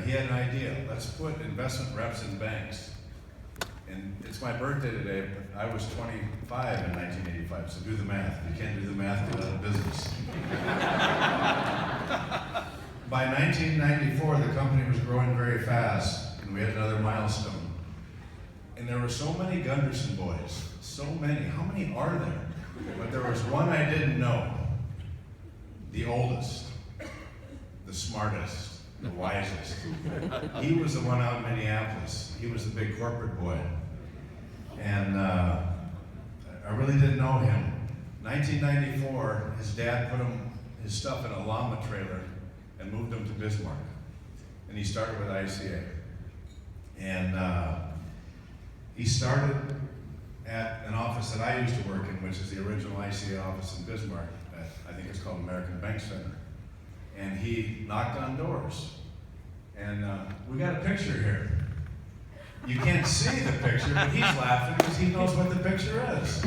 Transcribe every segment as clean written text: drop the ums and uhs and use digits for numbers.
he had an idea. Let's put investment reps in banks. And it's my birthday today, but I was 25 in 1985, so do the math. If you can't do the math, get out of business. By 1994, the company was growing very fast, and we had another milestone. And there were so many Gunderson boys, so many. How many are there? But there was one I didn't know. The oldest, the smartest, the wisest. He was the one out in Minneapolis. He was the big corporate boy. And I really didn't know him. 1994, his dad put his stuff in a llama trailer and moved him to Bismarck. And he started with ICA. And he started at an office that I used to work in, which is the original ICA office in Bismarck. I think it's called American Bank Center. And he knocked on doors. And we got a picture here. You can't see the picture, but he's laughing because he knows what the picture is.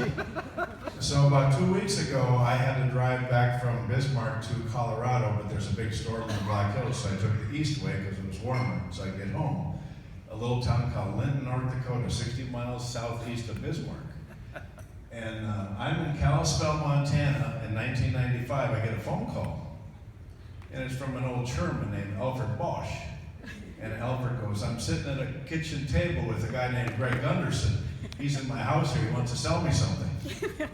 So about 2 weeks ago, I had to drive back from Bismarck to Colorado, but there's a big storm in the Black Hills, so I took the east way because it was warmer, so I could get home. A little town called Linton, North Dakota, 60 miles southeast of Bismarck. And I'm in Kalispell, Montana in 1995. I get a phone call. And it's from an old Sherman named Alfred Bosch. And Alfred goes, I'm sitting at a kitchen table with a guy named Greg Gunderson. He's in my house here. He wants to sell me something.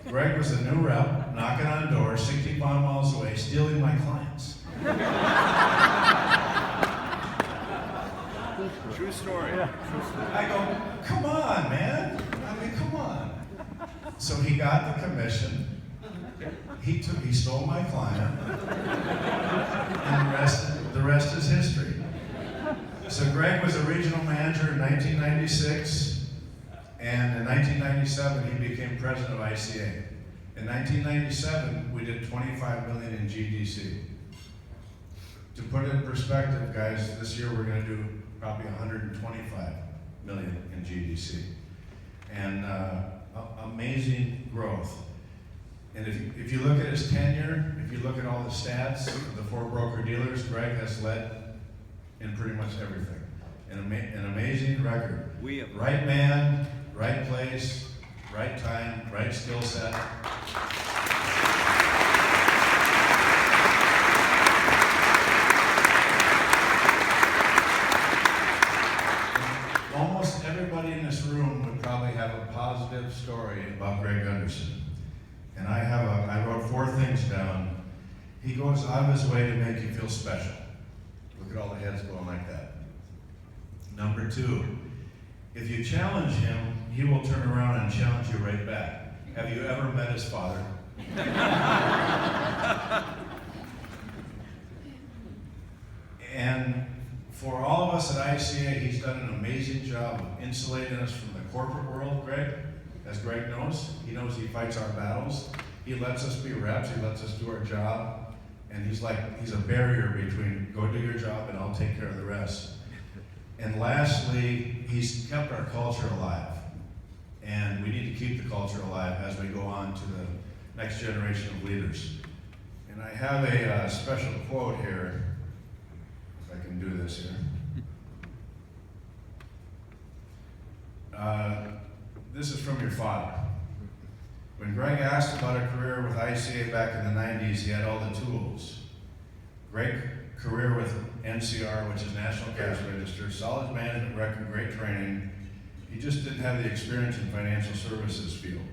Greg was a new rep, knocking on doors, 65 miles away, stealing my clients. True story. I go, come on, man. I mean, come on. So he got the commission. He stole my client. And the rest is history. So Greg was a regional manager in 1996, and in 1997 he became president of ICA. In 1997, we did 25 million in GDC. To put it in perspective, guys, this year we're going to do probably 125 million in GDC. And amazing growth. And if you look at his tenure, if you look at all the stats of the 4 broker-dealers, Greg has led in pretty much everything. An amazing record. Right man, right place, right time, right skill set. Almost everybody in this room would probably have a positive story about Greg Gunderson. And I wrote 4 things down. He goes out of his way to make you feel special. Look at all the heads going like that. Number 2, if you challenge him, he will turn around and challenge you right back. Have you ever met his father? And for all of us at ICA, he's done an amazing job of insulating us from the corporate world, Greg. As Greg knows, he fights our battles. He lets us be reps, he lets us do our job. And he's a barrier between go do your job and I'll take care of the rest. And lastly, he's kept our culture alive. And we need to keep the culture alive as we go on to the next generation of leaders. And I have a special quote here, if I can do this here. This is from your father. When Greg asked about a career with ICA back in the 90s, he had all the tools. Great career with NCR, which is National Cash Register, solid management record, great training. He just didn't have the experience in financial services field.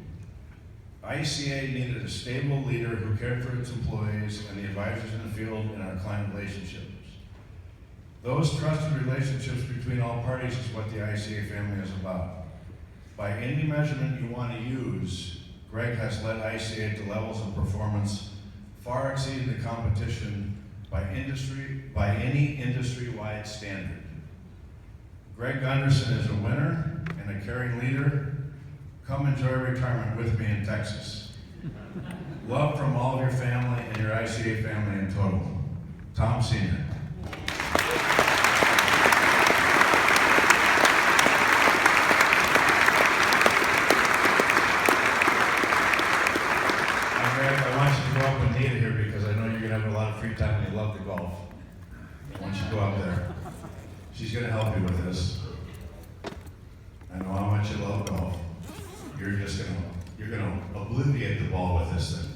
ICA needed a stable leader who cared for its employees and the advisors in the field and our client relationships. Those trusted relationships between all parties is what the ICA family is about. By any measurement you want to use, Greg has led ICA to levels of performance far exceeding the competition by any industry-wide standard. Greg Gunderson is a winner and a caring leader. Come enjoy retirement with me in Texas. Love from all of your family and your ICA family in total. Tom Sr. I want you to go up and meet here because I know you're going to have a lot of free time and you love to golf. I want you to go out there. She's going to help you with this. I know how much you love golf. You're going to obliviate the ball with this thing.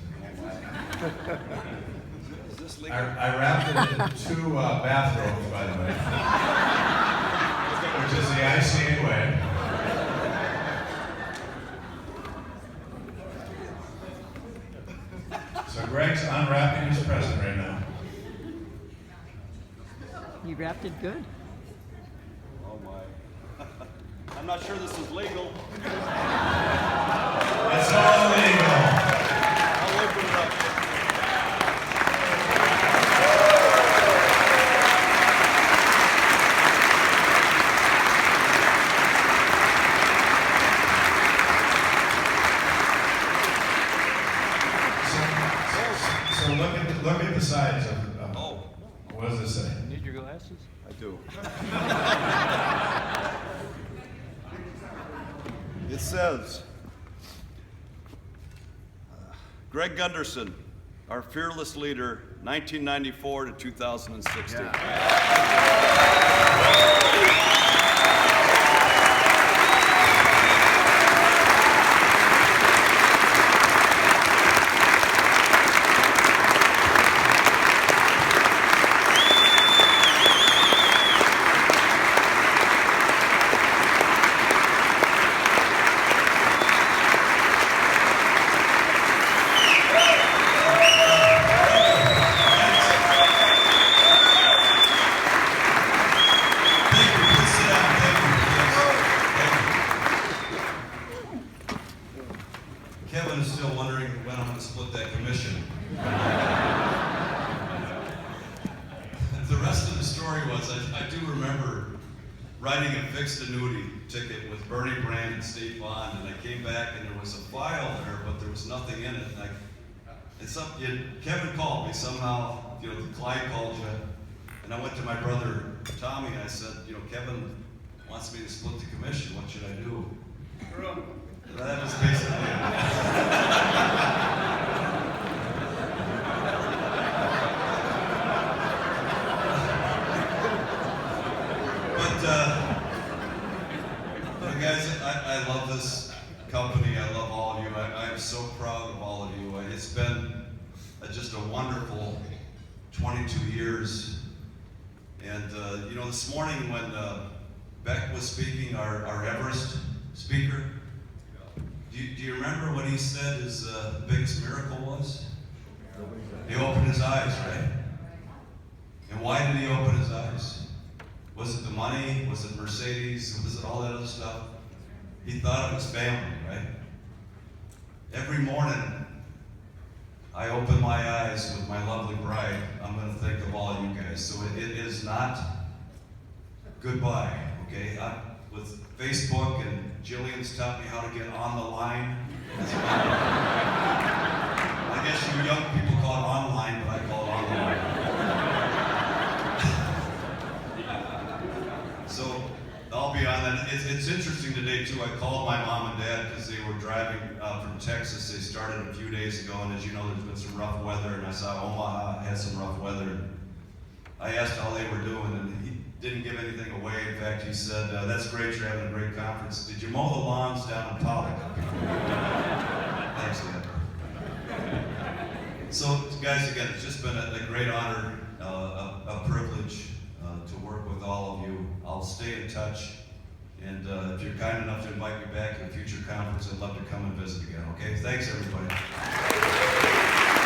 Is this legal? I wrapped it in 2 bathrobes, by the way, which is the ICA way. So Greg's unwrapping his present right now. You wrapped it good. Oh my. I'm not sure this is legal. It's all legal. I'll open it up. So look at the sides of Oh, what does this say? Need your glasses? I do. It says, Greg Gunderson, our fearless leader, 1994 to 2016. Kevin is still wondering when I'm going to split that commission. The rest of the story was, I do remember writing a fixed annuity ticket with Bernie Brand and State Bond, and I came back and there was a file there, but there was nothing in it. Kevin called me somehow, Clyde called you, and I went to my brother Tommy and I said, Kevin wants me to split the commission, what should I do? That was basically it. But guys, I love this company. I love all of you. I am so proud of all of you. It's been just a wonderful 22 years. And this morning when Beck was speaking, our Everest speaker, do you remember what he said his biggest miracle was? He opened his eyes, right? And why did he open his eyes? Was it the money? Was it Mercedes? Was it all that other stuff? He thought of his family, right? Every morning, I open my eyes with my lovely bride. I'm going to think of all you guys. So it is not goodbye, okay? With Facebook, and Jillian's taught me how to get on the line. I guess you young people call it online, but I call it on the line. So I'll be on that. It's interesting today too. I called my mom and dad because they were driving from Texas. They started a few days ago, and as you know, there's been some rough weather, and I saw Omaha had some rough weather. I asked how they were doing, and he didn't give anything away. In fact, he said, that's great, you're having a great conference. Did you mow the lawns down in Pollock? Thanks, Dad. So, guys, again, it's just been a great honor, a privilege to work with all of you. I'll stay in touch, and if you're kind enough to invite me back to a future conference, I'd love to come and visit again, okay? Thanks, everybody.